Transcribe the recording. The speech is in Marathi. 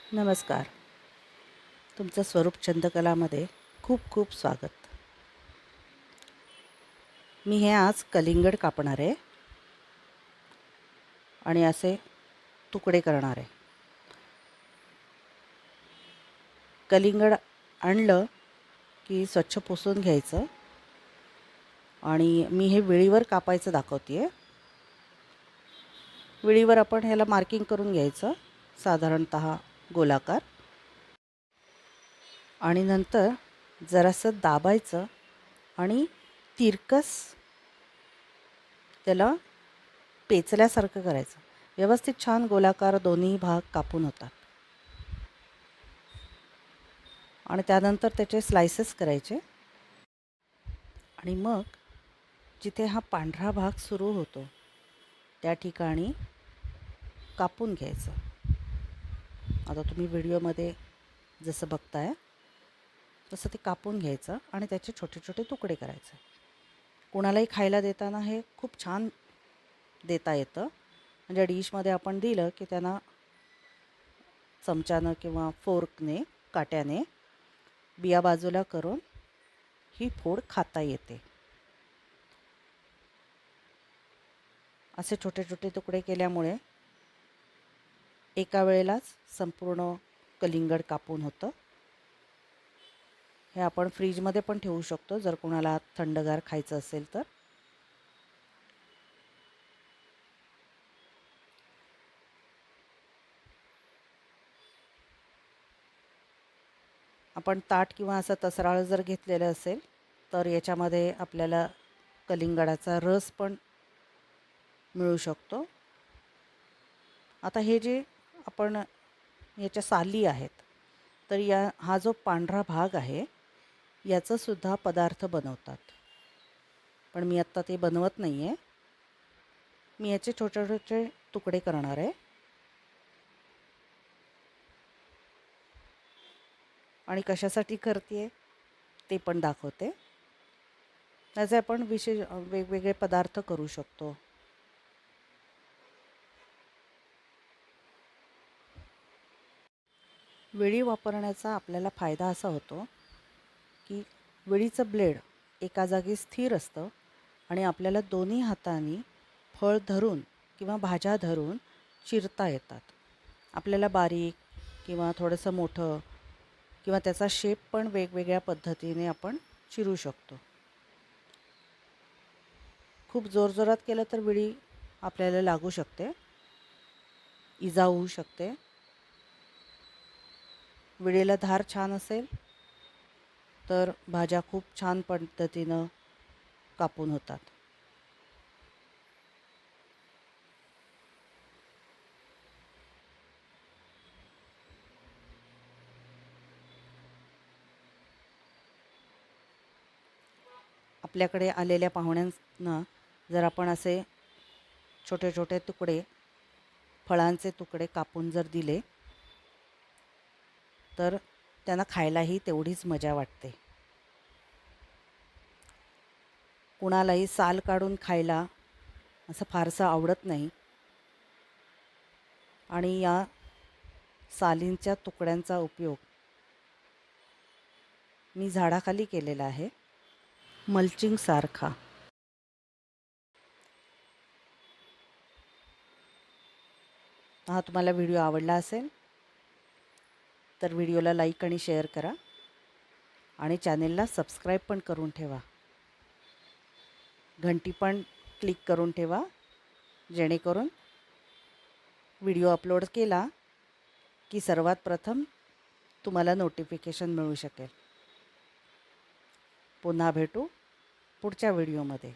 नमस्कार. तुमचं स्वरूप चंदकलामध्ये खूप खूप स्वागत. मी हे आज कलिंगड कापणार आहे आणि असे तुकडे करणार आहे. कलिंगड आणलं की स्वच्छ पुसून घ्यायचं आणि मी हे विळीवर कापायचं दाखवते आहे. विळीवर आपण ह्याला मार्किंग करून घ्यायचं, साधारणतः गोलाकार, आणि नंतर जरासं दाबायचं आणि तिरकस त्याला पेचल्यासारखं करायचं. व्यवस्थित छान गोलाकार दोन्ही भाग कापून होतात. आणि त्यानंतर त्याचे स्लायसेस करायचे आणि मग जिथे हा पांढरा भाग सुरू होतो त्या ठिकाणी कापून घ्यायचं. आता तुम्ही व्हिडिओमध्ये जसं बघताय तसं ते कापून घ्यायचं आणि त्याचे छोटे छोटे तुकडे करायचे. कोणालाही खायला देताना हे खूप छान देता येतं. म्हणजे डिशमध्ये आपण दिलं की त्यांना चमच्यानं किंवा फोर्कने, काट्याने बिया बाजूला करून ही फोड खाता येते. असे छोटे छोटे तुकडे केल्यामुळे एका वेळेलाच संपूर्ण कलिंगड कापून होतं. हे आपण फ्रीजमध्ये पण ठेवू शकतो जर कोणाला थंडगार खायचं असेल तर. आपण ताट किंवा असं तसराळ जर घेतलेलं असेल तर याच्यामध्ये आपल्याला कलिंगडाचा रस पण मिळू शकतो. आता हे जे आपण याच्या साली आहेत तर हा जो पांढरा भाग आहे याचं सुद्धा पदार्थ बनवतात. पण मी आत्ता ते बनवत नाही आहे. मी याचे छोटे छोटे तुकडे करणार आहे आणि कशासाठी करते ते पण दाखवते. त्याचे आपण वेगवेगळे पदार्थ करू शकतो. विळी वापरण्याचा आपल्याला फायदा असा होतो की विळीचं ब्लेड एका जागी स्थिर असतं आणि आपल्याला दोन्ही हातांनी फळ धरून किंवा भाज्या धरून चिरता येतात. आपल्याला बारीक किंवा थोडंसं मोठं किंवा त्याचा शेप पण वेगवेगळ्या पद्धतीने आपण चिरू शकतो. खूप जोरजोरात केलं तर विळी आपल्याला लागू शकते, इजा होऊ शकते. विळीला धार छान असेल तर भाज्या खूप छान पद्धतीनं कापून होतात. आपल्याकडे आलेल्या पाहुण्यांना जर आपण असे छोटे छोटे तुकडे, फळांचे तुकडे कापून जर दिले तर त्यांना खायलाही तेवढीच मजा वाटते. कुणालाही साल काढून खायला असं फारसं आवडत नाही आणि या सालींच्या तुकड्यांचा उपयोग मी झाडाखाली केलेला आहे, मल्चिंग सारखा. हा तुम्हाला व्हिडिओ आवडला असेल तर व्हिडिओला लाईक आणि शेअर करा आणि चॅनेलला सबस्क्राईब पण करून ठेवा. घंटी पण क्लिक करून ठेवा जेणेकरून व्हिडिओ अपलोड केला की सर्वात प्रथम तुम्हाला नोटिफिकेशन मिळू शकेल. पुन्हा भेटू पुढच्या व्हिडिओमध्ये.